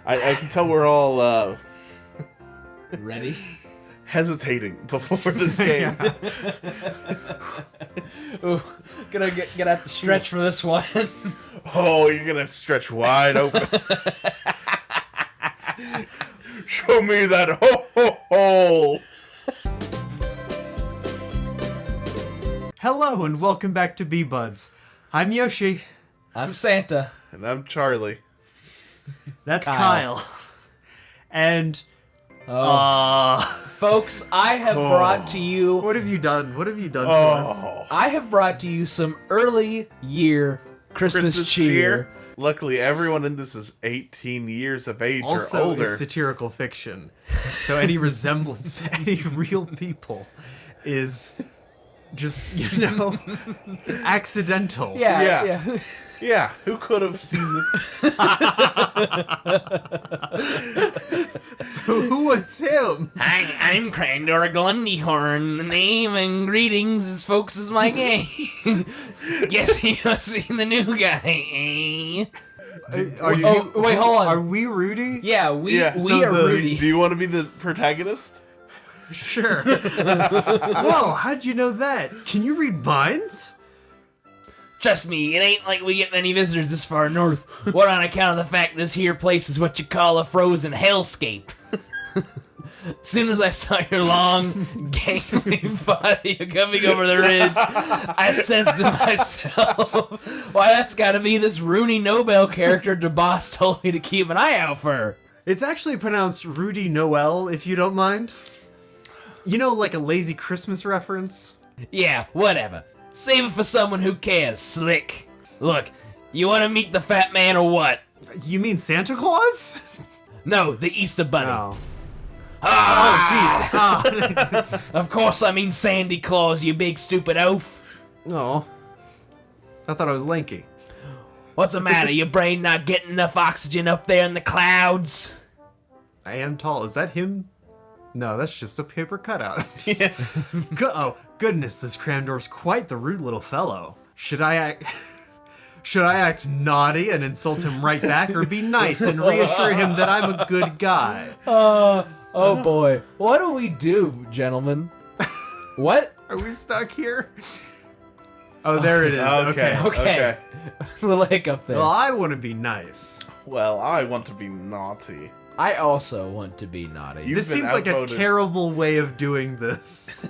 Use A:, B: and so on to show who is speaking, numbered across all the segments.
A: I can tell we're all
B: ready.
A: Hesitating before this game.
B: Ooh, gonna have to stretch for this one.
A: Oh, you're gonna stretch wide open. Show me that ho.
C: Hello and welcome back to Bee Buds. I'm Yoshi.
B: I'm Santa.
A: And I'm Charlie.
C: That's Kyle. And
B: folks, I have brought to you.
C: What have you done? What have you done to us?
B: I have brought to you some early year Christmas cheer.
A: Luckily, everyone in this is 18 years of age
C: Also,
A: or older.
C: it's satirical fiction, so any resemblance to any real people is just, accidental.
B: Yeah.
A: Yeah, who could have seen this?
C: So who was him?
B: Hi, I'm Crandor Glundyhorn. The name and greetings is folks is my game. Guess you've seen the new guy, eh? Wait, hold on.
C: Are we Rudy?
B: Yeah, we are Rudy.
A: Do you want to be the protagonist?
C: Sure. Whoa, how'd you know that? Can you read minds?
B: Trust me, it ain't like we get many visitors this far north. What on account of the fact this here place is what you call a frozen hellscape. Soon as I saw your long, gangly body coming over the ridge, I sensed to myself, why, that's gotta be this Rooney Nobel character the boss told me to keep an eye out for.
C: It's actually pronounced Rudy Noel, if you don't mind. You know, like a lazy Christmas reference?
B: Yeah, whatever. Save it for someone who cares, slick. Look, you want to meet the fat man or what?
C: You mean Santa Claus?
B: No, the Easter Bunny.
C: Oh.
B: Ah, jeez. Of course I mean Sandy Claus, you big stupid oaf.
C: Oh. I thought I was lanky.
B: What's the matter? Your brain not getting enough oxygen up there in the clouds?
C: I am tall. Is that him? No, that's just a paper cutout.
A: Yeah.
C: Oh, goodness, this Crandor's quite the rude little fellow. Should I act naughty and insult him right back, or be nice and reassure him that I'm a good guy?
B: Oh boy. What do we do, gentlemen? What?
C: Are we stuck here? Oh, there it is.
A: Okay.
B: A little hiccup there.
C: Well, I want to be nice.
A: Well, I want to be naughty.
B: I also want to be naughty.
C: This seems like a terrible way of doing this.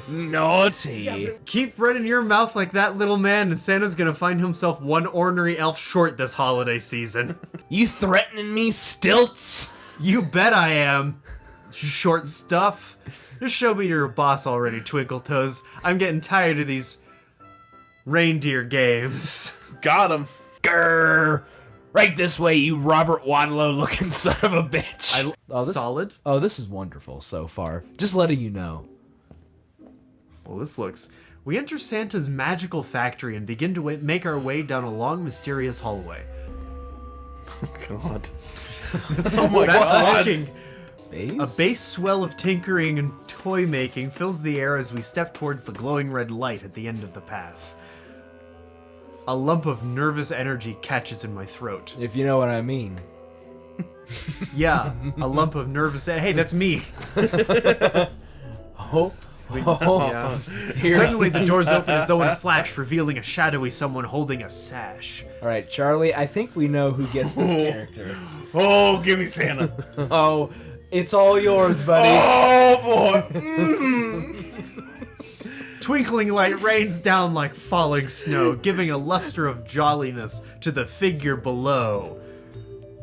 B: Naughty.
C: Keep running your mouth like that, little man, and Santa's gonna find himself one ornery elf short this holiday season.
B: You threatening me, stilts?
C: You bet I am. Short stuff. Just show me you're a boss already, Twinkle Toes. I'm getting tired of these reindeer games.
A: Got him.
B: Grrr. Right this way, you Robert Wadlow looking son of a bitch.
C: Solid?
B: Oh, this is wonderful so far. Just letting you know.
C: Well, this looks... We enter Santa's magical factory and begin to make our way down a long, mysterious hallway.
A: Oh, God. Oh, my
C: That's
A: God.
C: working.
B: Base?
C: A bass swell of tinkering and toy making fills the air as we step towards the glowing red light at the end of the path. A lump of nervous energy catches in my throat.
B: If you know what I mean.
C: Yeah, a lump of nervous... Hey, that's me.
B: Oh.
C: Yeah. Suddenly the doors open as though in a flash, revealing a shadowy someone holding a sash.
B: Alright, Charlie, I think we know who gets this character.
A: Oh, give me Santa.
B: Oh, it's all yours, buddy.
A: Oh, boy.
C: Twinkling light rains down like falling snow, giving a luster of jolliness to the figure below.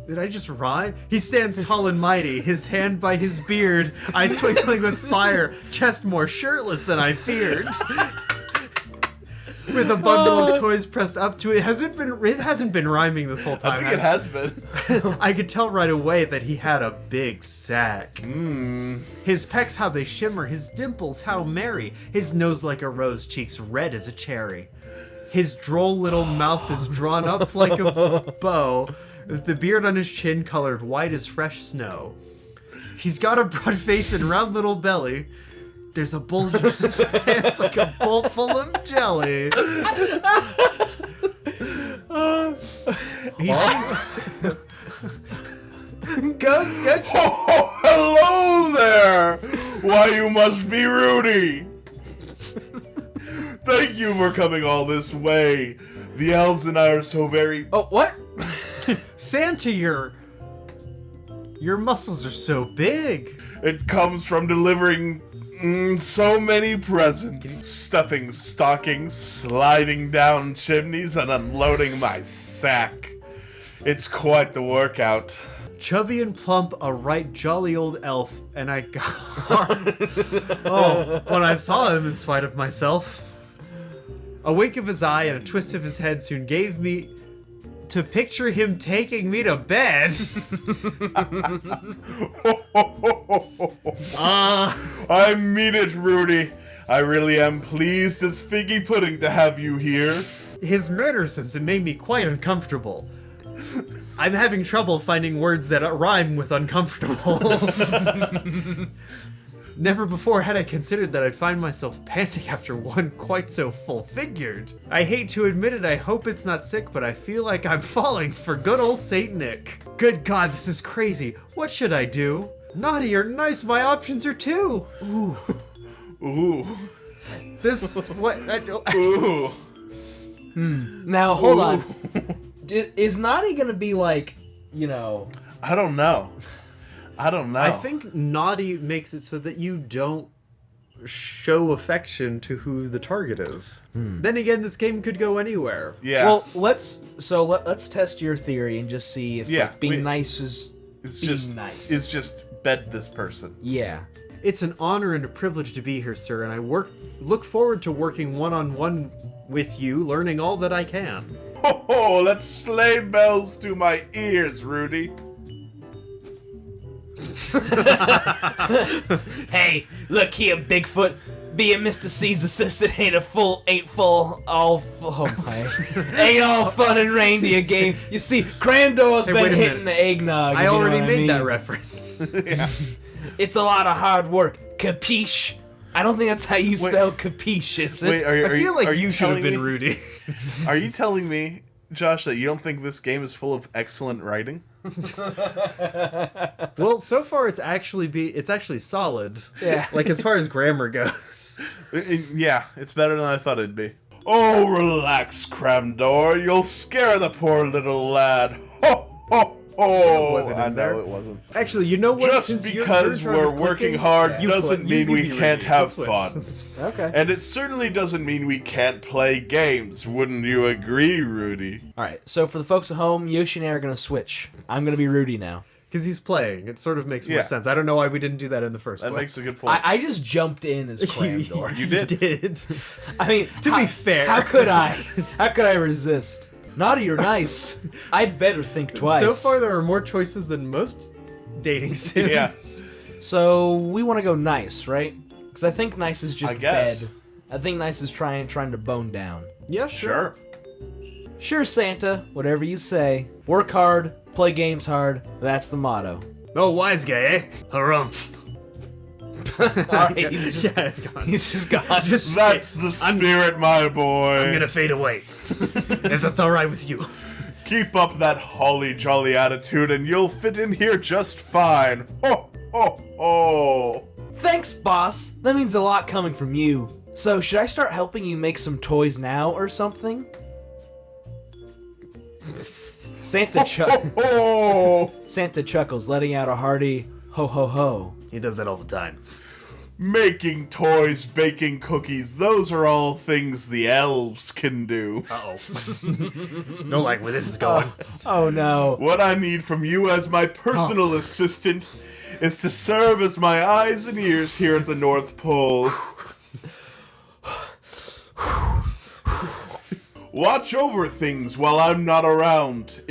C: Did I just rhyme? He stands tall and mighty, his hand by his beard, eyes twinkling with fire, chest more shirtless than I feared. With a bundle of toys pressed up to it. It hasn't been rhyming this whole time.
A: I think it has been.
C: I could tell right away that he had a big sack. His pecs, how they shimmer, his dimples, how merry, his nose like a rose, cheeks red as a cherry. His droll little mouth is drawn up like a bow, with the beard on his chin colored white as fresh snow. He's got a broad face and round little belly. There's a bulge in his pants like a bowl full of jelly. He seems... Go.
A: Oh, hello there! Why, you must be Rudy! Thank you for coming all this way. The elves and I are so very...
B: Oh, what?
C: Santa, your muscles are so big.
A: It comes from delivering so many presents. Stuffing stockings, sliding down chimneys, and unloading my sack. It's quite the workout.
C: Chubby and plump, a right jolly old elf, and I got... Oh, when I saw him in spite of myself. A wink of his eye and a twist of his head soon gave me to picture him taking me to bed.
A: I mean it, Rudy. I really am pleased as figgy pudding to have you here.
C: His mannerisms have made me quite uncomfortable. I'm having trouble finding words that rhyme with uncomfortable. Never before had I considered that I'd find myself panting after one quite so full-figured. I hate to admit it, I hope it's not sick, but I feel like I'm falling for good old Saint Nick. Good God, this is crazy. What should I do? Naughty or nice, my options are two. Ooh.
A: Ooh.
C: This, what,
A: Ooh.
B: Now, hold on. Is Naughty gonna be like, you know...
A: I don't know.
C: I think naughty makes it so that you don't show affection to who the target is. Then again, this game could go anywhere.
A: Yeah.
B: Well, let's test your theory and just see if being nice is nice.
A: It's just bed this person.
B: Yeah.
C: It's an honor and a privilege to be here, sir, and I look forward to working one-on-one with you, learning all that I can.
A: Oh, let's sleigh bells to my ears, Rudy.
B: Hey, look here, Bigfoot. Being Mr. C's assistant ain't all fun and reindeer game. You see, Cramdor's been hitting the eggnog.
C: I already
B: know what
C: made
B: I mean?
C: that reference.
A: Yeah.
B: It's a lot of hard work. Capiche? I don't think that's how you spell capiche, is it?
A: Wait,
C: I feel like you should have been Rudy.
A: Are you telling me, Josh, that you don't think this game is full of excellent writing?
C: Well, so far it's actually solid.
B: Yeah.
C: Like as far as grammar goes.
A: Yeah, it's better than I thought it'd be. Oh, relax, Cramdor. You'll scare the poor little lad. Ho, ho, ho.
C: Wasn't in
A: I
C: there.
A: know it wasn't.
C: Actually, you know what?
A: Just
C: Since
A: because
C: you're
A: we're working hard
C: you
A: doesn't mean we
C: be
A: can't
C: Rudy.
A: have
C: Let's switch.
A: fun.
B: Okay.
A: And it certainly doesn't mean we can't play games. Wouldn't you agree, Rudy?
B: Alright, so for the folks at home, Yoshi and I are going to switch. I'm going to be Rudy now.
C: Because he's playing. It sort of makes more
A: Yeah.
C: sense. I don't know why we didn't do that in the first
A: That
C: place.
A: makes a good point.
B: I just jumped in as Cramdor.
A: You did.
B: I mean,
C: To be fair.
B: How could I? How could I resist? Naughty or nice? I'd better think twice.
C: So far, there are more choices than most dating sims.
A: Yeah.
B: So we want to go nice, right? Because I think nice is just
A: I guess.
B: bed. I think nice is trying to bone down.
C: Yeah,
A: Sure.
B: Sure, Santa. Whatever you say. Work hard, play games hard. That's the motto.
C: Oh, wise guy, eh? Harumph.
B: Alright, he's just,
C: Yeah,
B: he's just gone.
A: That's the spirit, my boy.
C: I'm gonna fade away. If that's alright with you.
A: Keep up that holly jolly attitude and you'll fit in here just fine. Ho, ho, ho.
B: Thanks, boss. That means a lot coming from you. So, should I start helping you make some toys now or something? Santa chuckles, letting out a hearty ho ho ho.
C: He does that all the time.
A: Making toys, baking cookies, those are all things the elves can do.
C: Uh-oh. Don't like where this is going.
B: Oh no.
A: What I need from you as my personal assistant is to serve as my eyes and ears here at the North Pole. Watch over things while I'm not around.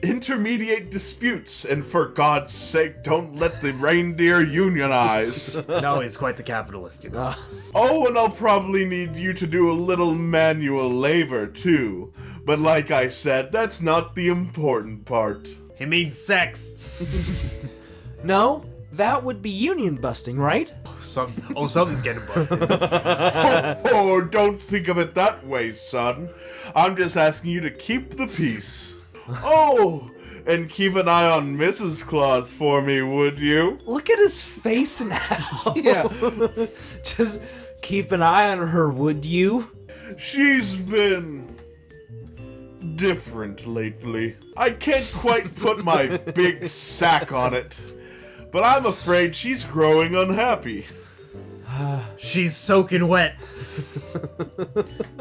A: Intermediate disputes, and for God's sake, don't let the reindeer unionize.
C: No, he's quite the capitalist, you know.
A: Oh, and I'll probably need you to do a little manual labor, too. But like I said, that's not the important part.
C: He means sex.
B: No, that would be union busting, right?
C: Something's getting busted.
A: Oh, don't think of it that way, son. I'm just asking you to keep the peace. Oh, And keep an eye on Mrs. Claus for me, would you?
B: Look at his face now.
A: Yeah.
B: Just keep an eye on her, would you?
A: She's been different lately. I can't quite put my big sack on it, but I'm afraid she's growing unhappy.
C: She's soaking wet.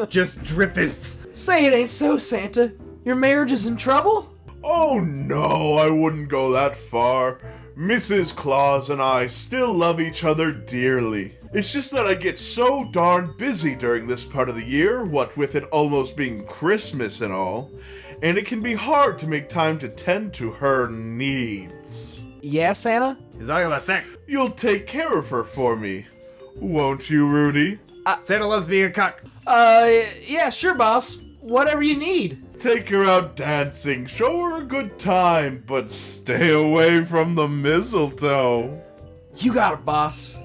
C: Just dripping.
B: Say it ain't so, Santa. Your marriage is in trouble?
A: Oh no, I wouldn't go that far. Mrs. Claus and I still love each other dearly. It's just that I get so darn busy during this part of the year, what with it almost being Christmas and all, and it can be hard to make time to tend to her needs.
B: Yeah, Santa?
C: He's talking about sex.
A: You'll take care of her for me, won't you, Rudy?
C: Santa loves being a cuck.
B: Yeah, sure, boss. Whatever you need.
A: Take her out dancing, show her a good time, but stay away from the mistletoe.
B: You got it, boss.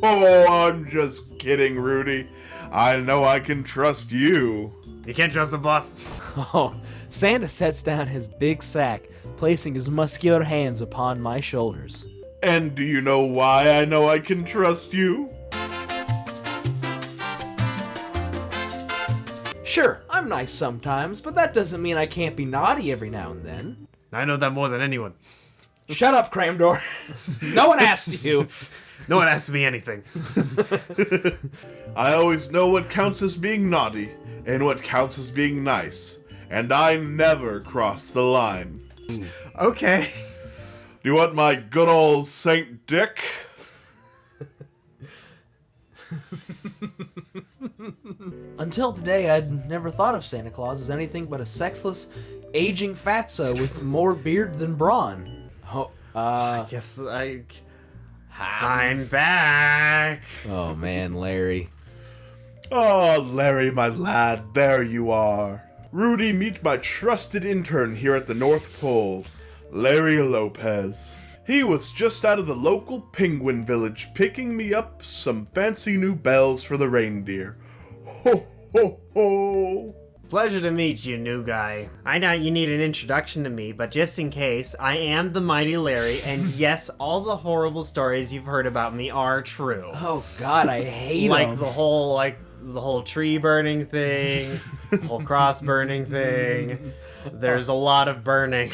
A: Oh, I'm just kidding, Rudy. I know I can trust you.
C: You can't trust the boss.
B: Oh, Santa sets down his big sack, placing his muscular hands upon my shoulders.
A: And do you know why I know I can trust you?
B: Sure, I'm nice sometimes, but that doesn't mean I can't be naughty every now and then.
C: I know that more than anyone.
B: Shut up, Cramdor. No one asked you.
C: No one asks me anything.
A: I always know what counts as being naughty and what counts as being nice, and I never cross the line.
C: Okay.
A: Do you want my good old Saint Dick?
B: Until today, I'd never thought of Santa Claus as anything but a sexless, aging fatso with more beard than brawn.
C: Guess I'm back.
B: Oh man, Larry.
A: Oh, Larry, my lad, there you are. Rudy, meet my trusted intern here at the North Pole, Larry Lopez. He was just out of the local penguin village picking me up some fancy new bells for the reindeer. Ho, ho, ho.
C: Pleasure to meet you, new guy. I know you need an introduction to me, but just in case, I am the mighty Larry, and yes, all the horrible stories you've heard about me are true.
B: Oh God, I hate
C: Like
B: him.
C: the whole tree burning thing, the whole cross burning thing. There's a lot of burning.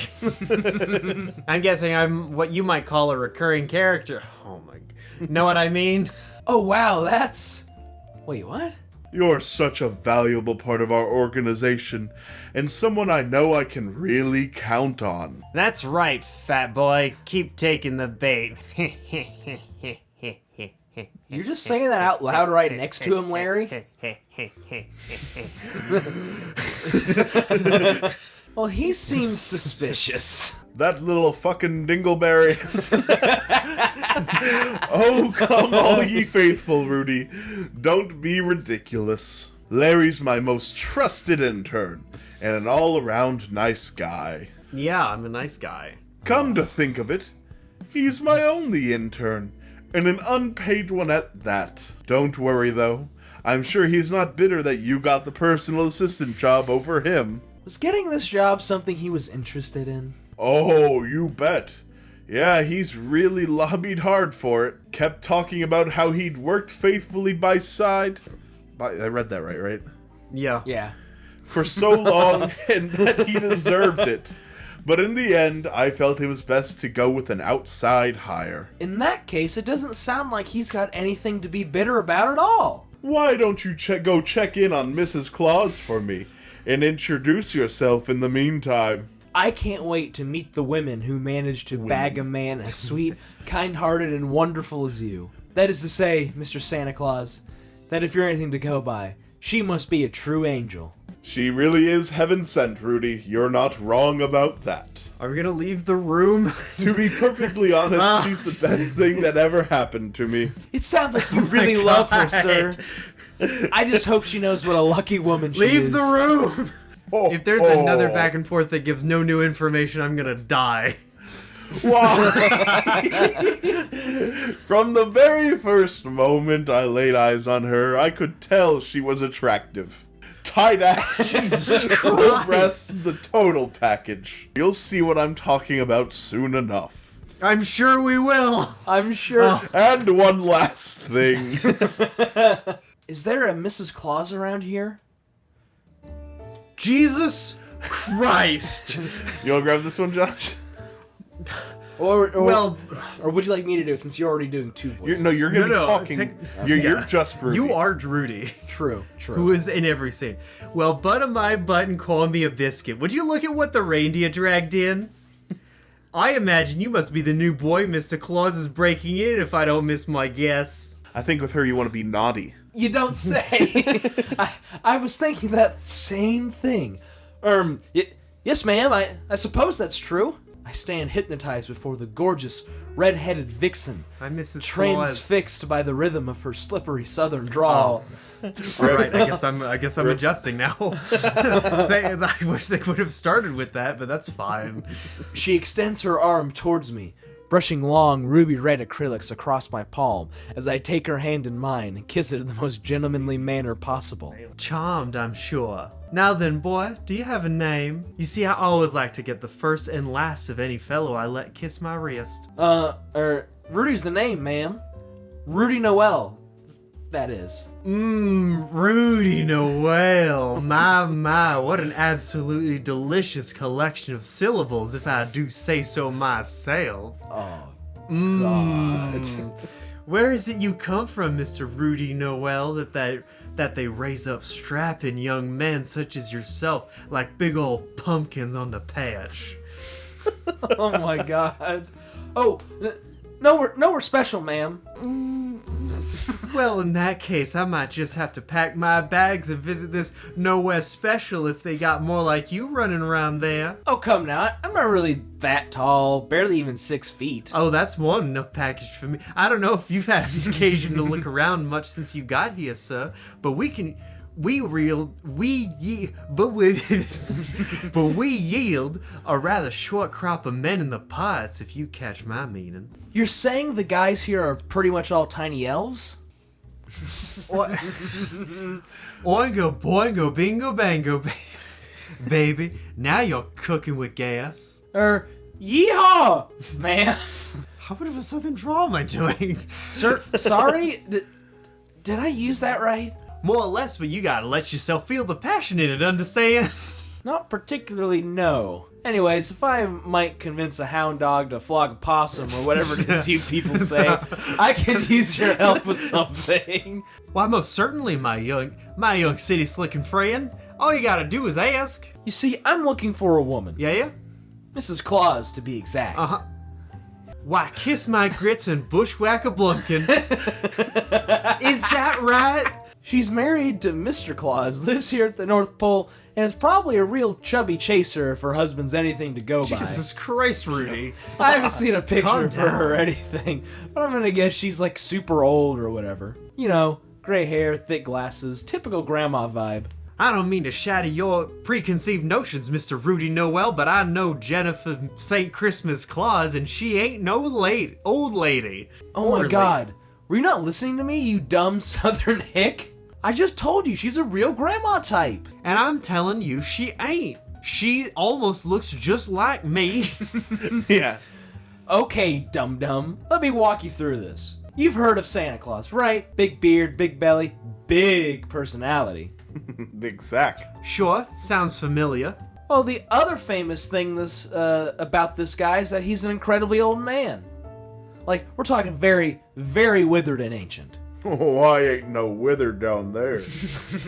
C: I'm guessing I'm what you might call a recurring character. Oh my, know what I mean?
B: Oh wow, that's... Wait, what?
A: You're such a valuable part of our organization, and someone I know I can really count on.
C: That's right, fat boy. Keep taking the bait.
B: You're just saying that out loud right next to him, Larry? Well, he seems suspicious.
A: That little fucking dingleberry. Oh, come all ye faithful, Rudy. Don't be ridiculous. Larry's my most trusted intern, and an all-around nice guy.
C: Yeah, I'm a nice guy.
A: Come to think of it, he's my only intern, and an unpaid one at that. Don't worry, though. I'm sure he's not bitter that you got the personal assistant job over him.
B: Was getting this job something he was interested in?
A: Oh, you bet. Yeah, he's really lobbied hard for it. Kept talking about how he'd worked faithfully by side. I read that right?
C: Yeah.
B: Yeah.
A: For so long, and that he deserved it. But in the end, I felt it was best to go with an outside hire.
B: In that case, it doesn't sound like he's got anything to be bitter about at all.
A: Why don't you go check in on Mrs. Claus for me, and introduce yourself in the meantime?
B: I can't wait to meet the women who managed to bag a man as sweet, kind-hearted, and wonderful as you. That is to say, Mr. Santa Claus, that if you're anything to go by, she must be a true angel.
A: She really is heaven sent, Rudy. You're not wrong about that.
C: Are we gonna leave the room?
A: To be perfectly honest, she's the best thing that ever happened to me.
B: It sounds like you really love her, sir. I just hope she knows what a lucky woman she is.
C: Leave the room!
A: Oh,
C: If there's another back and forth that gives no new information, I'm gonna die.
A: Wow. From the very first moment I laid eyes on her, I could tell she was attractive. tight ass, full breasts, the total package. You'll see what I'm talking about soon enough.
C: I'm sure we will.
B: I'm sure.
A: And one last thing.
B: Is there a Mrs. Claus around here?
C: Jesus Christ.
A: You want to grab this one, Josh?
B: Or
C: Well,
B: or would you like me to do it since you're already doing two voices?
A: You're going to be
C: No,
A: talking. You're just Rudy.
C: you are Rudy,
B: True.
C: who is in every scene. Well, butter my butt and call me a biscuit. Would you look at what the reindeer dragged in? I imagine you must be the new boy Mr. Claus is breaking in, if I don't miss my guess.
A: I think with her you want to be naughty.
B: You don't say. I was thinking that same thing. Yes, ma'am. I suppose that's true. I stand hypnotized before the gorgeous red-headed vixen,
C: I'm Mrs. Claus.
B: transfixed by the rhythm of her slippery southern drawl.
C: All right, I guess I'm adjusting now. I wish they would have started with that, but that's fine.
B: She extends her arm towards me, brushing long ruby-red acrylics across my palm as I take her hand in mine and kiss it in the most gentlemanly manner possible.
C: Charmed, I'm sure. Now then, boy, do you have a name? You see, I always like to get the first and last of any fellow I let kiss my wrist.
B: Rudy's the name, ma'am. Rudy Noel, that is.
C: Rudy Noel. My, what an absolutely delicious collection of syllables, if I do say so myself.
B: Oh, God.
C: Where is it you come from, Mr. Rudy Noel, that they raise up strapping young men such as yourself like big old pumpkins on the patch?
B: Oh, my God. Oh, no, we're special, ma'am.
C: Well, in that case, I might just have to pack my bags and visit this nowhere special if they got more like you running around there.
B: Oh, come now. I'm not really that tall, barely even 6 feet.
C: Oh, that's more than enough package for me. I don't know if you've had an occasion to look around much since you got here, sir, but we yield a rather short crop of men in the parts, if you catch my meaning.
B: You're saying the guys here are pretty much all tiny elves?
C: Oingo, boingo, bingo, bango, baby. Now you're cooking with gas.
B: Yeehaw, man.
C: How bit of a southern drawl am I doing?
B: Sir, sorry? Did I use that right?
C: More or less, but you gotta let yourself feel the passion in it, understand?
B: Not particularly, no. Anyways, if I might convince a hound dog to flog a possum or whatever it is you people say, I could use your help with something.
C: Why, most certainly, my young city slicking friend. All you gotta do is ask.
B: You see, I'm looking for a woman.
C: Yeah?
B: Mrs. Claus, to be exact.
C: Uh-huh. Why, kiss my grits and bushwhack a blumpkin. Is that right?
B: She's married to Mr. Claus, lives here at the North Pole, and is probably a real chubby chaser if her husband's anything to go
C: Jesus Christ, Rudy.
B: by. I haven't seen a picture
C: Calm
B: of her or
C: down.
B: anything, but I'm gonna guess she's like super old or whatever. You know, gray hair, thick glasses, typical grandma vibe.
C: I don't mean to shatter your preconceived notions, Mr. Rudy Noel, but I know Jennifer St. Christmas Claus, and she ain't no old lady.
B: Oh my God. Were you not listening to me, you dumb southern hick? I just told you she's a real grandma type.
C: And I'm telling you, she ain't. She almost looks just like me.
A: Yeah.
B: Okay, dum-dum. Let me walk you through this. You've heard of Santa Claus, right? Big beard, big belly, big personality.
A: Big sack.
C: Sure, sounds familiar.
B: Well, the other famous thing about this guy is that he's an incredibly old man. Like, we're talking very, very withered and ancient.
A: Oh, I ain't no wither down there.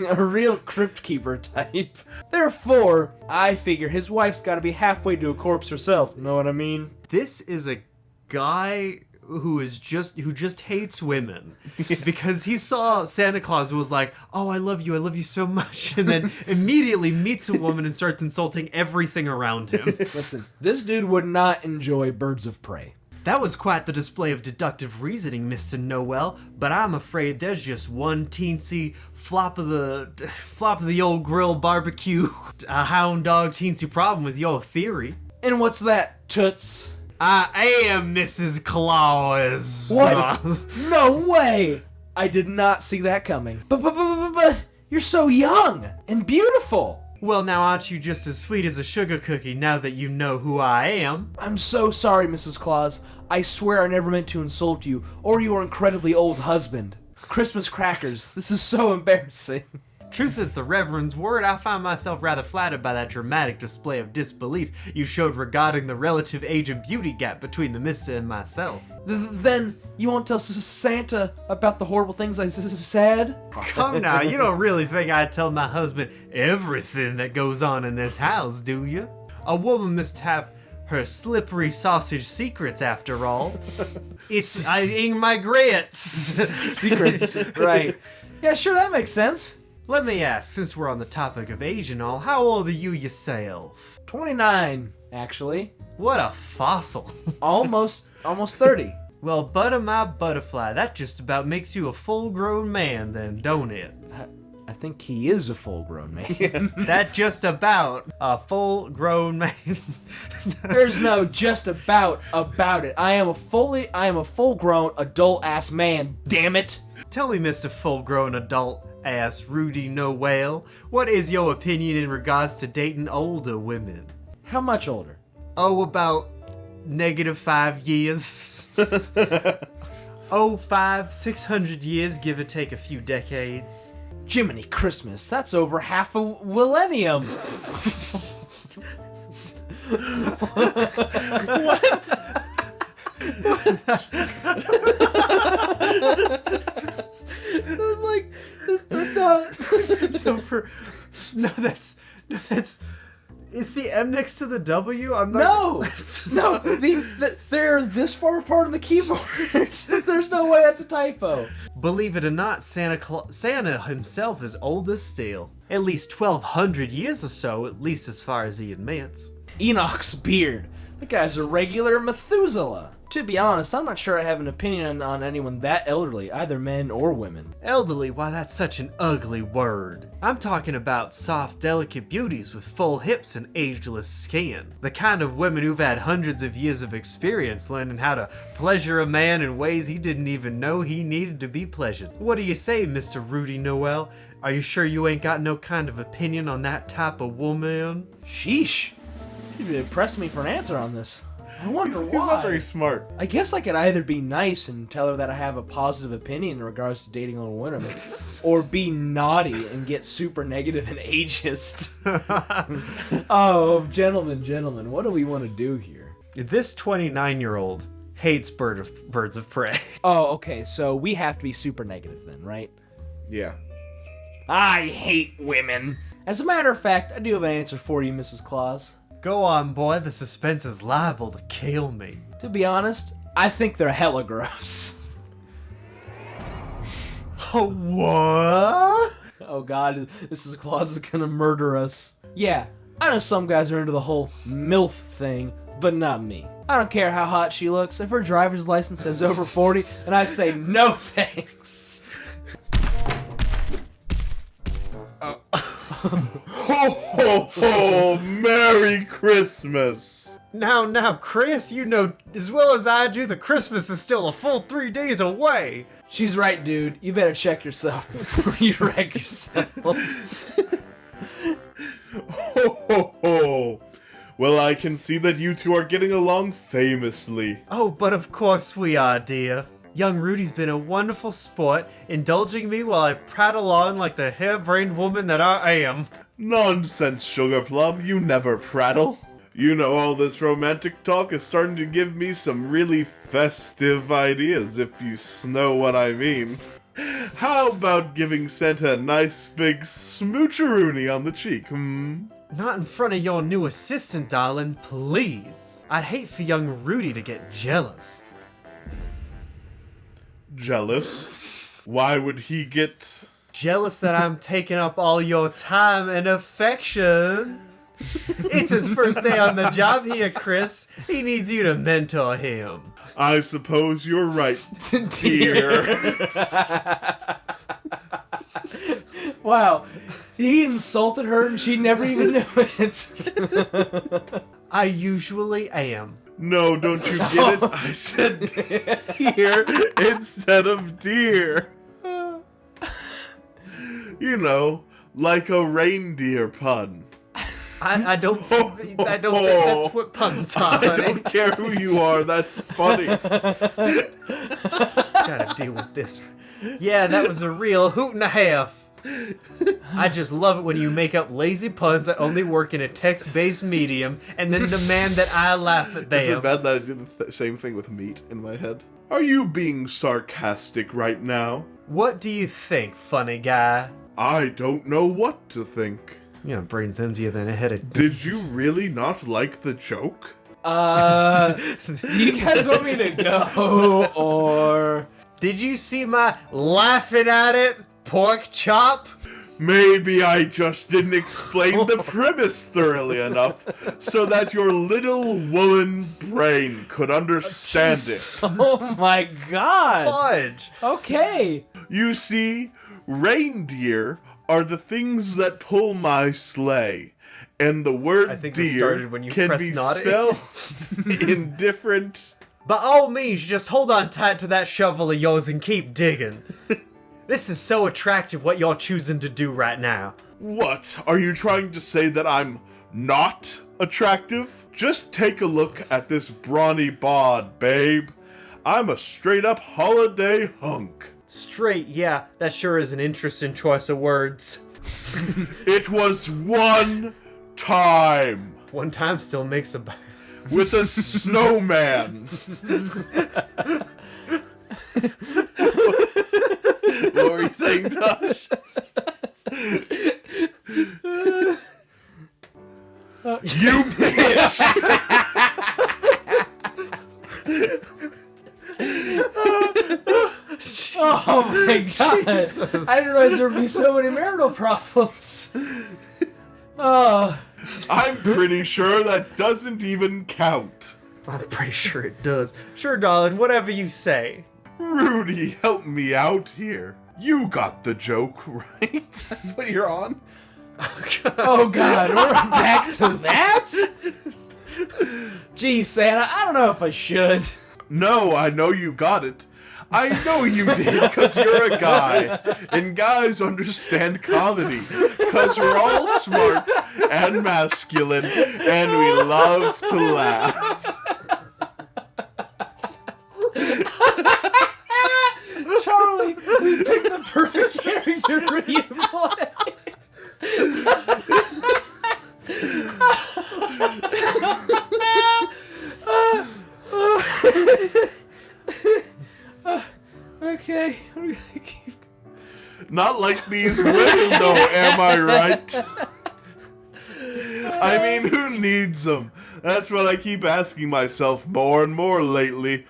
B: A real crypt keeper type. Therefore, I figure his wife's gotta be halfway to a corpse herself, know what I mean?
C: This is a guy who just hates women because he saw Santa Claus and was like, oh, I love you so much, and then immediately meets a woman and starts insulting everything around him.
B: Listen, this dude would not enjoy birds of prey.
C: That was quite the display of deductive reasoning, Mr. Noel, but I'm afraid there's just one teensy flop of the old grill barbecue, a hound dog teensy problem with your theory.
B: And what's that, toots?
C: I am Mrs. Claus.
B: What? No way! I did not see that coming. But You're so young and beautiful.
C: Well, now aren't you just as sweet as a sugar cookie now that you know who I am?
B: I'm so sorry, Mrs. Claus. I swear I never meant to insult you or your incredibly old husband. Christmas crackers, this is so embarrassing.
C: Truth is the Reverend's word, I find myself rather flattered by that dramatic display of disbelief you showed regarding the relative age and beauty gap between the Mister and myself.
B: Then you won't tell Santa about the horrible things I said?
C: Come now, you don't really think I'd tell my husband everything that goes on in this house, do you? A woman must have her slippery sausage secrets, after all. It's eating my grits.
B: Secrets, right. Yeah, sure, that makes sense.
C: Let me ask, since we're on the topic of age and all, how old are you yourself?
B: 29, actually.
C: What a fossil.
B: Almost 30.
C: Well, butter my butterfly, that just about makes you a full-grown man then, don't it?
B: I think he is a full-grown man.
C: That just about a full-grown man.
B: There's no just about it. I am a full-grown adult-ass man, damn it.
C: Tell me, Mr. Full-grown adult-ass Rudy Noel, what is your opinion in regards to dating older women?
B: How much older?
C: Oh, about -5 years. 600 years, give or take a few decades.
B: Jiminy Christmas, that's over half a millennium. Like,
C: no, that's is the M next to the W? I'm not.
B: No, they're this far apart on the keyboard. There's no way that's a typo.
C: Believe it or not, Santa himself is old as steel. At least 1,200 years or so, at least as far as he admits.
B: Enoch's beard. The guy's a regular Methuselah. To be honest, I'm not sure I have an opinion on anyone that elderly, either men or women.
C: Elderly, why that's such an ugly word. I'm talking about soft, delicate beauties with full hips and ageless skin. The kind of women who've had hundreds of years of experience learning how to pleasure a man in ways he didn't even know he needed to be pleasured. What do you say, Mr. Rudy Noel? Are you sure you ain't got no kind of opinion on that type of woman?
B: Sheesh. You'd really press me for an answer on this. I wonder why.
A: He's not very smart.
B: I guess I could either be nice and tell her that I have a positive opinion in regards to dating older women, or be naughty and get super negative and ageist. Oh, gentlemen, what do we want to do here?
C: This 29-year-old hates birds of prey.
B: Oh, okay, so we have to be super negative then, right?
A: Yeah.
B: I hate women. As a matter of fact, I do have an answer for you, Mrs. Claus.
C: Go on, boy, the suspense is liable to kill me.
B: To be honest, I think they're hella gross.
C: What?
B: Oh god, Mrs. Claus is gonna murder us. Yeah, I know some guys are into the whole MILF thing, but not me. I don't care how hot she looks. If her driver's license says over 40, then I say no thanks.
A: Ho, ho, ho! Merry Christmas!
C: Now, Chris, you know as well as I do that Christmas is still a full 3 days away.
B: She's right, dude. You better check yourself before you wreck yourself.
A: Ho, ho, ho! Well, I can see that you two are getting along famously.
C: Oh, but of course we are, dear. Young Rudy's been a wonderful sport, indulging me while I prattle on like the harebrained woman that I am.
A: Nonsense, Sugar Plum, you never prattle. You know, all this romantic talk is starting to give me some really festive ideas, if you know what I mean. How about giving Santa a nice big smoocheroonie on the cheek,
C: Not in front of your new assistant, darling, please. I'd hate for young Rudy to get jealous.
A: Jealous? Why would he get...
C: Jealous that I'm taking up all your time and affection. It's his first day on the job here, Chris. He needs you to mentor him.
A: I suppose you're right, dear.
B: Wow, he insulted her and she never even knew it.
C: I usually am.
A: No, don't you get it? I said dear instead of dear. You know, like a reindeer pun.
C: I don't think that's what puns are,
A: I
C: honey.
A: don't care who you are, that's funny.
C: Gotta deal with this. Yeah, that was a real hoot and a half. I just love it when you make up lazy puns that only work in a text-based medium and then demand that I laugh at them.
A: Is it bad that I do the same thing with meat in my head? Are you being sarcastic right now?
C: What do you think, funny guy?
A: I don't know what to think.
C: Yeah, brain's emptier than a head of...
A: Did you really not like the joke?
B: Do you guys want me to go, or...
C: Did you see my laughing at it, pork chop?
A: Maybe I just didn't explain the premise thoroughly enough so that your little woolen brain could understand it.
B: Oh my god!
C: Fudge!
B: Okay.
A: You see, reindeer are the things that pull my sleigh, and the word
C: I think this
A: deer
C: started when you
A: can
C: pressed
A: be
C: not it.
A: spelled in different...
C: By all means, just hold on tight to that shovel of yours and keep digging. This is so attractive what you're choosing to do right now.
A: What? Are you trying to say that I'm not attractive? Just take a look at this brawny bod, babe. I'm a straight-up holiday hunk.
C: Straight, yeah, that sure is an interesting choice of words.
A: It was one time
C: One time still makes a...
A: with a snowman. What were you saying, Josh? You bitch!
B: Oh my god!
C: Jesus.
B: I didn't realize there would be so many marital problems. Oh.
A: I'm pretty sure that doesn't even count.
C: I'm pretty sure it does. Sure, darling, whatever you say.
A: Rudy, help me out here. You got the joke, right? That's what you're on?
B: Oh god, we're back to that? Gee, Santa, I don't know if I should.
A: No, I know you got it. I know you did, because you're a guy. And guys understand comedy. Because we're all smart and masculine, and we love to laugh.
B: Charlie, we picked the perfect character for you to play. Okay, we're gonna keep.
A: Not like these women, though, am I right? I mean, who needs them? That's what I keep asking myself more and more lately.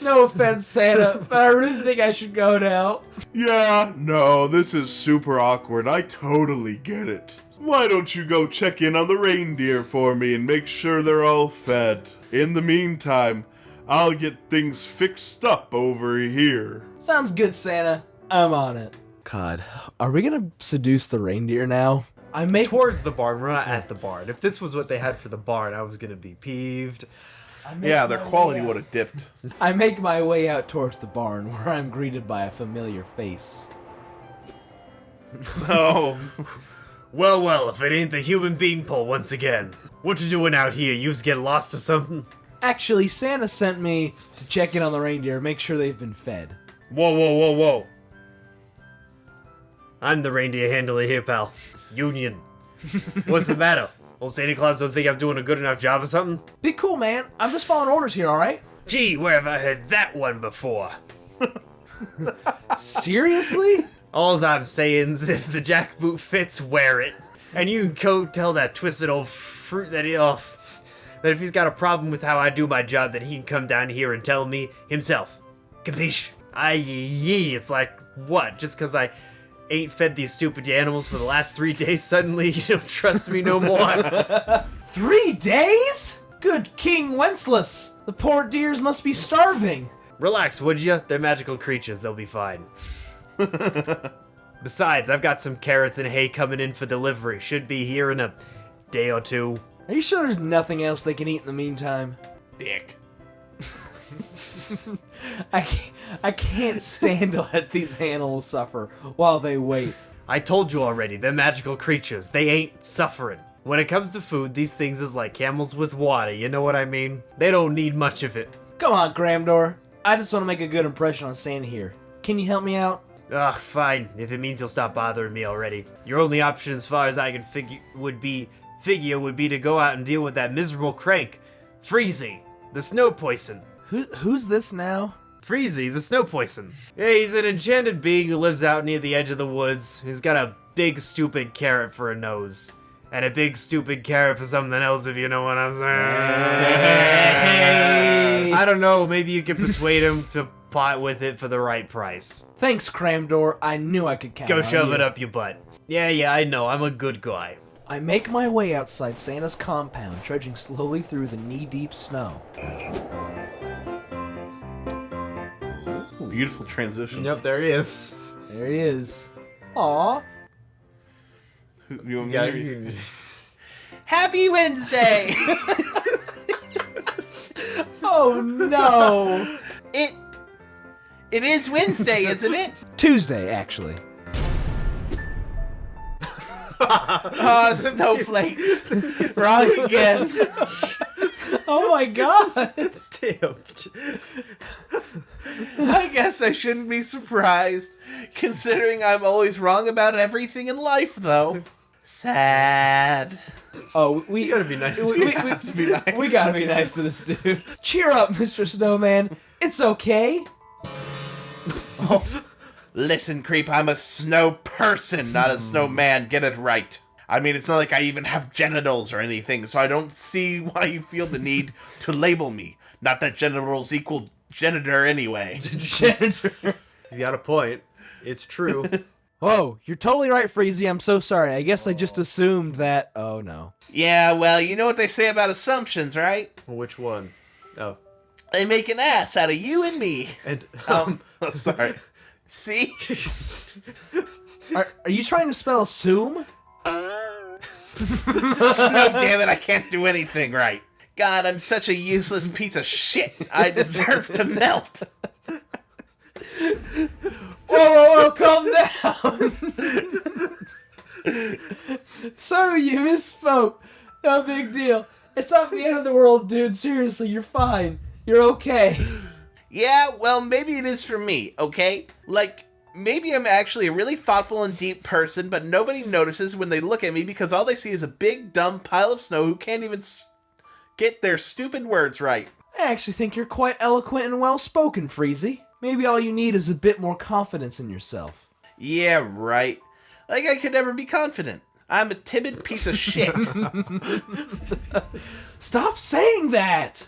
B: No offense, Santa, but I really think I should go now.
A: Yeah, no, this is super awkward. I totally get it. Why don't you go check in on the reindeer for me and make sure they're all fed? In the meantime, I'll get things fixed up over here.
B: Sounds good, Santa. I'm on it. God, are we gonna seduce the reindeer now? I make
C: Towards the barn, we're not at the barn. If this was what they had for the barn, I was gonna be peeved.
A: Yeah, their quality would have dipped.
B: I make my way out towards the barn, where I'm greeted by a familiar face.
A: Oh,
C: Well, if it ain't the human being pole once again. What you doing out here? You was getting lost or something?
B: Actually, Santa sent me to check in on the reindeer, make sure they've been fed.
C: Whoa. I'm the reindeer handler here, pal. Union. What's the matter? Old Santa Claus don't think I'm doing a good enough job or something?
B: Be cool, man. I'm just following orders here, alright?
C: Gee, where have I heard that one before?
B: Seriously?
C: All I'm saying is if the jackboot fits, wear it. And you can go tell that twisted old fruit that that if he's got a problem with how I do my job, that he can come down here and tell me himself. Capiche? It's like, what? Just because I ain't fed these stupid animals for the last 3 days, suddenly you don't trust me no more?
B: 3 days? Good King Wenceslas! The poor deers must be starving.
C: Relax, would ya? They're magical creatures, they'll be fine. Besides, I've got some carrots and hay coming in for delivery. Should be here in a day or two.
B: Are you sure there's nothing else they can eat in the meantime?
A: dick.
B: I can't stand to let these animals suffer while they wait.
C: I told you already, they're magical creatures. They ain't suffering. When it comes to food, these things is like camels with water, you know what I mean? They don't need much of it.
B: Come on, Gramdor. I just want to make a good impression on Santa here. Can you help me out?
C: Ugh, fine, if it means you'll stop bothering me already. Your only option as far as I can figure would be to go out and deal with that miserable crank, Freezy, the snow poison.
B: Who's this now?
C: Freezy, the snow poison. Yeah, he's an enchanted being who lives out near the edge of the woods. He's got a big stupid carrot for a nose. And a big stupid carrot for something else, if you know what I'm saying.
B: Hey.
C: I don't know, maybe you could persuade him to part with it for the right price.
B: Thanks, Cramdor. I knew I could count
C: Go
B: on
C: shove
B: you.
C: it up your butt. Yeah, I know, I'm a good guy.
B: I make my way outside Santa's compound, trudging slowly through the knee-deep snow.
A: Beautiful transition.
C: Yep, there he is.
B: There he is. Aww.
A: You want me to read?
D: Happy Wednesday!
B: Oh no!
D: It is Wednesday, isn't it?
B: Tuesday, actually.
D: Oh, snowflakes. Wrong again.
B: Oh my god!
C: Damn.
D: I guess I shouldn't be surprised, considering I'm always wrong about everything in life, though. Sad.
B: Oh, we
C: You gotta be nice.
B: we
D: Have to be nice.
B: we gotta be nice to this dude. Cheer up, Mr. Snowman. It's okay.
D: Listen, creep, I'm a snow person, not a snowman. Get it right. I mean, it's not like I even have genitals or anything, so I don't see why you feel the need to label me. Not that genitals equal janitor anyway.
B: Janitor.
C: He's got a point. It's true.
B: Whoa, you're totally right, Freezy. I'm so sorry. I guess I just assumed that. Oh no.
D: Yeah, well, you know what they say about assumptions, right?
C: Which one? Oh.
D: They make an ass out of you and me.
C: And
D: Sorry. See?
B: Are you trying to spell assume?
D: Snow, damn it, I can't do anything right. God, I'm such a useless piece of shit. I deserve to melt.
B: Whoa, calm down. So you misspoke. No big deal. It's not the end of the world, dude. Seriously, you're fine. You're okay.
D: Yeah, well, maybe it is for me, okay? Like, maybe I'm actually a really thoughtful and deep person, but nobody notices when they look at me because all they see is a big, dumb pile of snow who can't even get their stupid words right.
B: I actually think you're quite eloquent and well-spoken, Freezy. Maybe all you need is a bit more confidence in yourself.
D: Yeah, right. Like I could never be confident. I'm a timid piece of shit.
B: Stop saying that!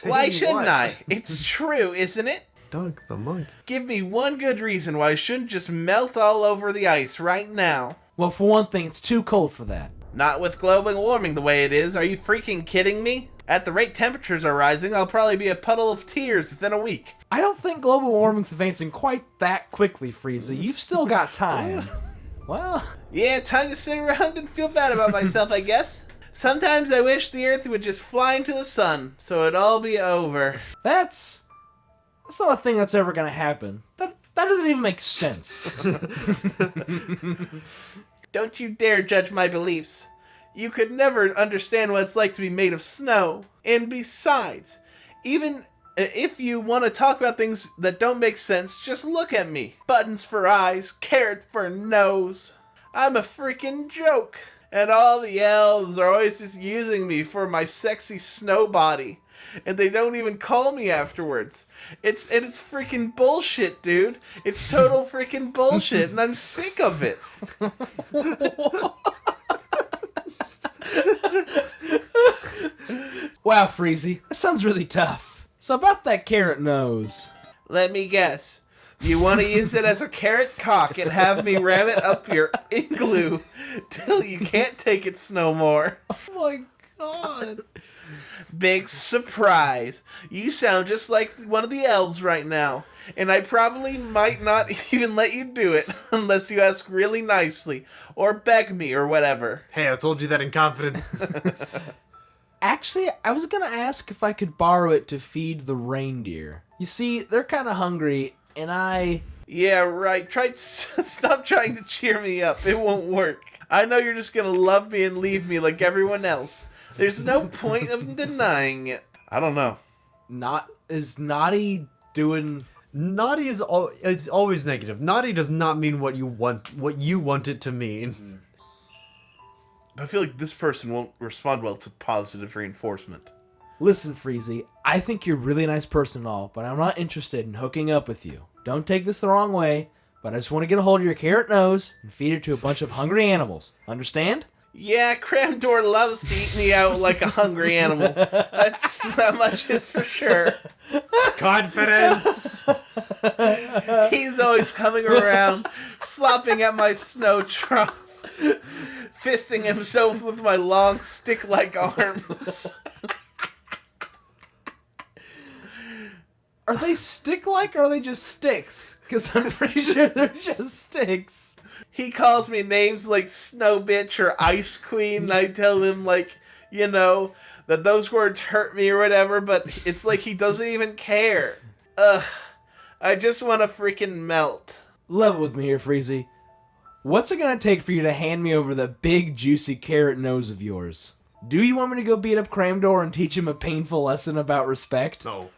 D: Why shouldn't I? It's true, isn't it?
C: Doug the monk.
D: Give me one good reason why I shouldn't just melt all over the ice right now.
B: Well, for one thing, it's too cold for that.
D: Not with global warming the way it is. Are you freaking kidding me? At the rate temperatures are rising, I'll probably be a puddle of tears within a week.
B: I don't think global warming's advancing quite that quickly, Freezy. You've still got time. Well...
D: Yeah, time to sit around and feel bad about myself, I guess. Sometimes I wish the Earth would just fly into the sun, so it'd all be over.
B: That's not a thing that's ever gonna happen. That doesn't even make sense.
D: Don't you dare judge my beliefs. You could never understand what it's like to be made of snow. And besides, even if you want to talk about things that don't make sense, just look at me. Buttons for eyes, carrot for nose. I'm a freaking joke. And all the elves are always just using me for my sexy snow body. And they don't even call me afterwards. It's freaking bullshit, dude. It's total freaking bullshit, and I'm sick of it.
B: Wow, Freezy, that sounds really tough. So about that carrot nose.
D: Let me guess. You want to use it as a carrot cock and have me ram it up your igloo till you can't take it no more.
B: Oh my god.
D: Big surprise. You sound just like one of the elves right now. And I probably might not even let you do it unless you ask really nicely or beg me or whatever.
C: Hey, I told you that in confidence.
B: Actually, I was gonna ask if I could borrow it to feed the reindeer. You see, they're kind of hungry, and
D: Yeah, right. Stop trying to cheer me up. It won't work. I know you're just gonna love me and leave me like everyone else. There's no point of denying it. I don't know.
B: Is Naughty doing...
C: Naughty is always negative. Naughty does not mean what you want it to mean.
A: I feel like this person won't respond well to positive reinforcement.
B: Listen, Freezy, I think you're a really nice person and all, but I'm not interested in hooking up with you. Don't take this the wrong way, but I just want to get a hold of your carrot nose and feed it to a bunch of hungry animals. Understand?
D: Yeah, Cramdor loves to eat me out like a hungry animal. That much is for sure.
C: Confidence!
D: He's always coming around, slopping at my snow trough, fisting himself with my long stick-like arms.
B: Are they stick-like or are they just sticks? Because I'm pretty sure they're just sticks.
D: He calls me names like Snow Bitch or Ice Queen, and I tell him, like, you know, that those words hurt me or whatever, but it's like he doesn't even care. I just want to freaking melt.
B: Level with me here, Freezy. What's it gonna take for you to hand me over the big, juicy carrot nose of yours? Do you want me to go beat up Cramdor and teach him a painful lesson about respect?
C: No.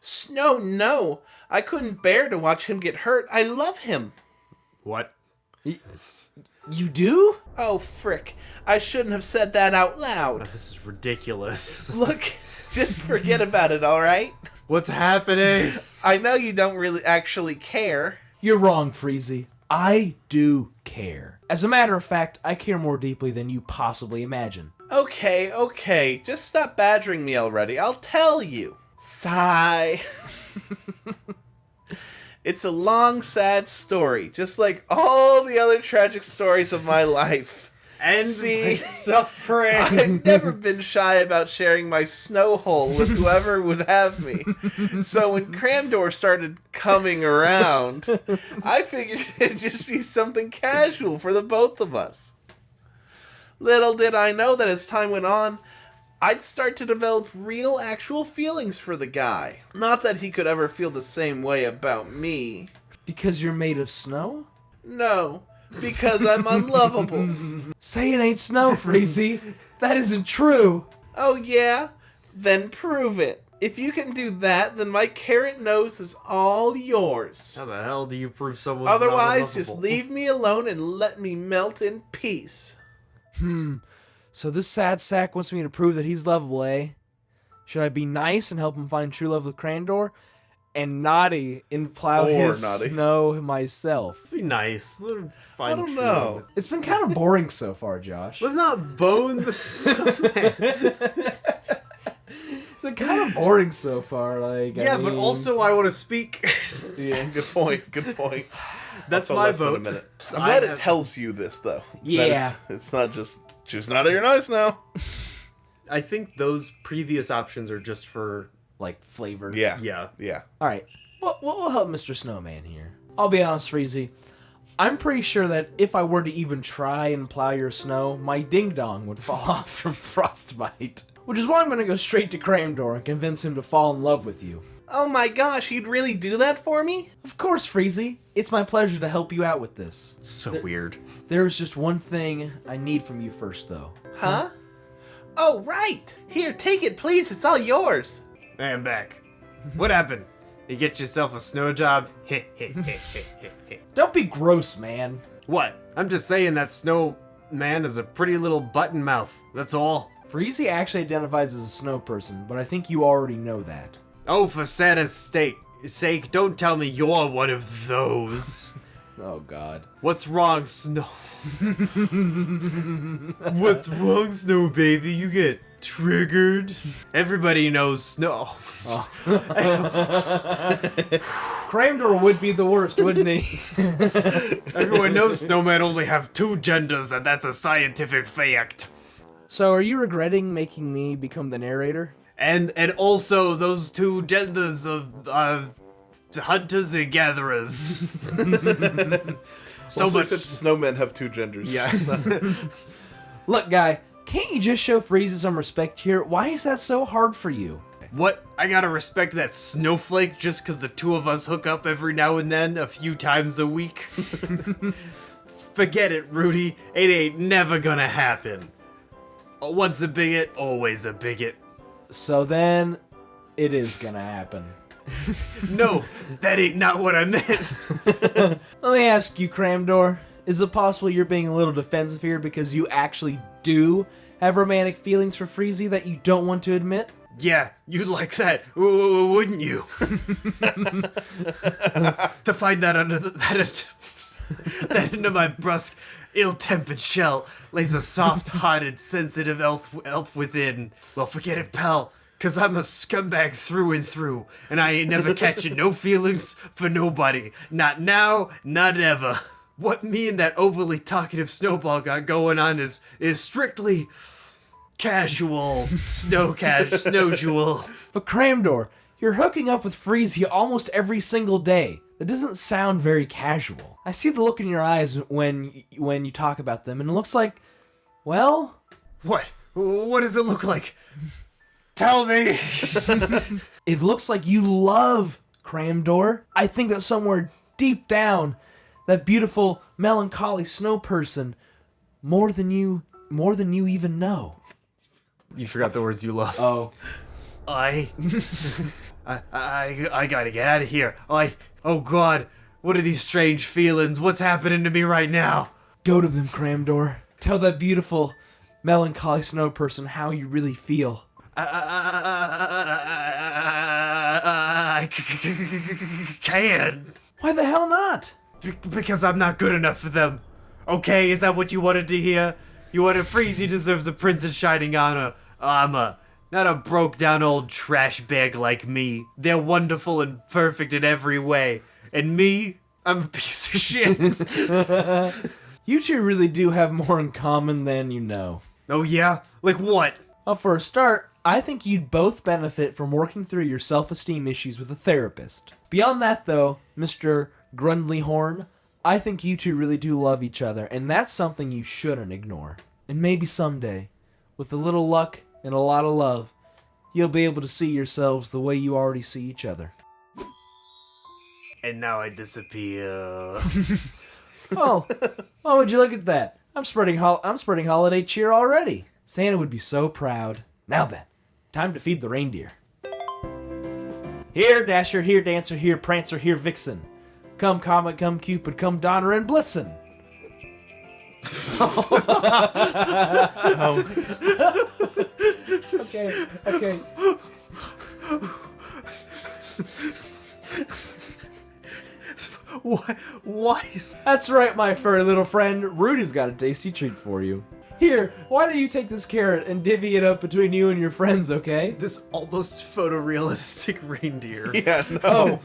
D: Snow, no. I couldn't bear to watch him get hurt. I love him.
C: What?
B: You do?
D: Oh, frick. I shouldn't have said that out loud.
C: This is ridiculous.
D: Look, just forget about it, alright?
C: What's happening?
D: I know you don't really actually care.
B: You're wrong, Freezy. I do care. As a matter of fact, I care more deeply than you possibly imagine.
D: Okay. Just stop badgering me already. I'll tell you. Sigh. It's a long, sad story, just like all the other tragic stories of my life.
C: And
D: See,
C: suffering.
D: I've never been shy about sharing my snow hole with whoever would have me. So when Cramdor started coming around, I figured it'd just be something casual for the both of us. Little did I know that as time went on, I'd start to develop real, actual feelings for the guy. Not that he could ever feel the same way about me.
B: Because you're made of snow?
D: No, because I'm unlovable.
B: Say it ain't snow, Freezy. That isn't true.
D: Oh yeah? Then prove it. If you can do that, then my carrot nose is all yours.
C: How the hell do you prove someone's
D: Otherwise,
C: not
D: just
C: unlovable?
D: leave me alone and let me melt in peace.
B: So this sad sack wants me to prove that he's lovable, eh? Should I be nice and help him find true love with Cramdor? And naughty and plow
A: Or
B: his
A: naughty.
B: snow myself?
C: Be nice. Let him find
A: I don't
C: true
A: know.
C: love.
B: It's been kind of boring so far, Josh.
C: Let's not bone the snowman.
B: It's been kind of boring so far. Like,
C: Yeah,
B: I
C: but
B: mean,
C: also I want to speak.
A: Yeah, good point.
C: That's
A: Also
C: my
A: less than a
C: vote.
A: minute.
C: So
A: I'm glad
C: I
A: it
C: have-
A: tells you this, though. That
B: Yeah.
A: it's not just choose not you're nice now.
C: I think those previous options are just for
B: like flavor.
A: Yeah.
C: yeah.
B: All right. What will help Mr. Snowman here? I'll be honest, Freezy. I'm pretty sure that if I were to even try and plow your snow, my ding-dong would fall off from frostbite. Which is why I'm going to go straight to Cramdor and convince him to fall in love with you.
D: Oh my gosh, you'd really do that for me?
B: Of course, Freezy. It's my pleasure to help you out with this.
C: So weird.
B: There's just one thing I need from you first, though.
D: Huh? Oh, right! Here, take it, please. It's all yours.
C: Hey, I'm back. What happened? You get yourself a snow job?
B: Don't be gross, man.
C: What? I'm just saying that snowman is a pretty little button mouth. That's all.
B: Freezy actually identifies as a snow person, but I think you already know that.
C: Oh, for Santa's sake, don't tell me you're one of those.
B: Oh, God.
C: What's wrong, Snow? What's wrong, Snow Baby? You get triggered? Everybody knows Snow.
B: Cramdor would be the worst, wouldn't he?
C: Everyone knows snowmen only have two genders, and that's a scientific fact.
B: So, are you regretting making me become the narrator?
C: And also those two genders of hunters and gatherers. So
A: Also
C: much.
A: said snowmen have two genders.
C: Yeah.
B: Look, guy, can't you just show Freezy some respect here? Why is that so hard for you?
C: What? I gotta respect that snowflake just because the two of us hook up every now and then, a few times a week? Forget it, Rudy. It ain't never gonna happen. Once a bigot, always a bigot.
B: So then, it is gonna happen.
C: No, that ain't not what I meant.
B: Let me ask you, Cramdor. Is it possible you're being a little defensive here because you actually do have romantic feelings for Freezy that you don't want to admit?
C: Yeah, you'd like that, wouldn't you? To find that that under my brusque, ill-tempered shell lays a soft-hearted, sensitive elf within. Well, forget it, pal, 'cause I'm a scumbag through and through, and I ain't never catching no feelings for nobody. Not now, not ever. What me and that overly talkative snowball got going on is strictly casual, snowjewel.
B: But Cramdor, you're hooking up with Freezy almost every single day. That doesn't sound very casual. I see the look in your eyes when you talk about them, and it looks like, well...
C: What? What does it look like? Tell me!
B: It looks like you love Cramdor. I think that somewhere deep down, that beautiful, melancholy snow person, more than you even know.
C: You forgot the words you love.
B: Oh.
C: I gotta get out of here. Oh God, what are these strange feelings? What's happening to me right now?
B: Go to them, Cramdor. Tell that beautiful, melancholy snow person how you really feel.
C: I can.
B: Why the hell not?
C: Because I'm not good enough for them. Okay, is that what you wanted to hear? You wanted Freezy deserves a princess shining armor, not a broke down old trash bag like me. They're wonderful and perfect in every way. And me, I'm a piece of shit.
B: You two really do have more in common than you know.
C: Oh yeah? Like what?
B: Well, for a start, I think you'd both benefit from working through your self-esteem issues with a therapist. Beyond that, though, Mr. Grundlyhorn, I think you two really do love each other, and that's something you shouldn't ignore. And maybe someday, with a little luck and a lot of love, you'll be able to see yourselves the way you already see each other.
C: And now I disappear.
B: Oh, would you look at that? I'm spreading holiday cheer already. Santa would be so proud. Now then, time to feed the reindeer. Here, Dasher, here, Dancer, here, Prancer, here, Vixen. Come, Comet, come, Cupid, come, Donner and Blitzen. Okay.
C: Why?
B: That's right, my furry little friend. Rudy's got a tasty treat for you. Here, why don't you take this carrot and divvy it up between you and your friends, okay?
C: This almost photorealistic reindeer.
A: Yeah, no.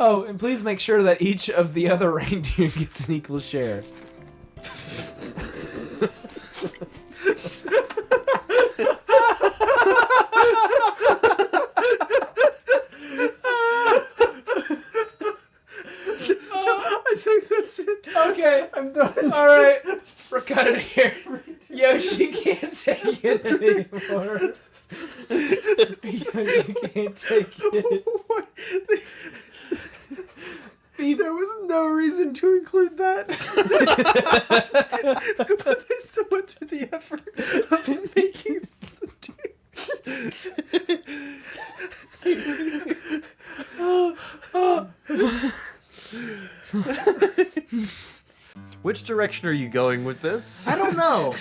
B: Oh, and please make sure that each of the other reindeer gets an equal share.
C: I think that's it.
B: Okay, I'm done. All right, we're cutting here. Yoshi can't take it anymore. Yoshi can't take it.
C: What? There was no reason to include that. But they still went through the effort of making Which direction are you going with this?
B: I don't know.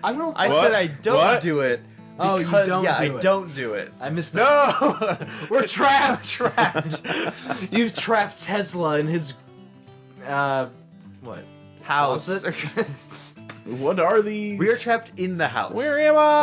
B: I'm gonna.
C: I
A: What?
C: said I don't
A: What?
C: do it.
B: Oh, you
C: because-
B: don't
C: Yeah,
B: do
C: I
B: it.
C: don't do it.
B: I missed that.
C: No, we're trapped.
B: You've trapped Tesla in his. What?
C: House.
B: Closet?
A: What are these?
C: We are trapped in the house.
A: Where am I?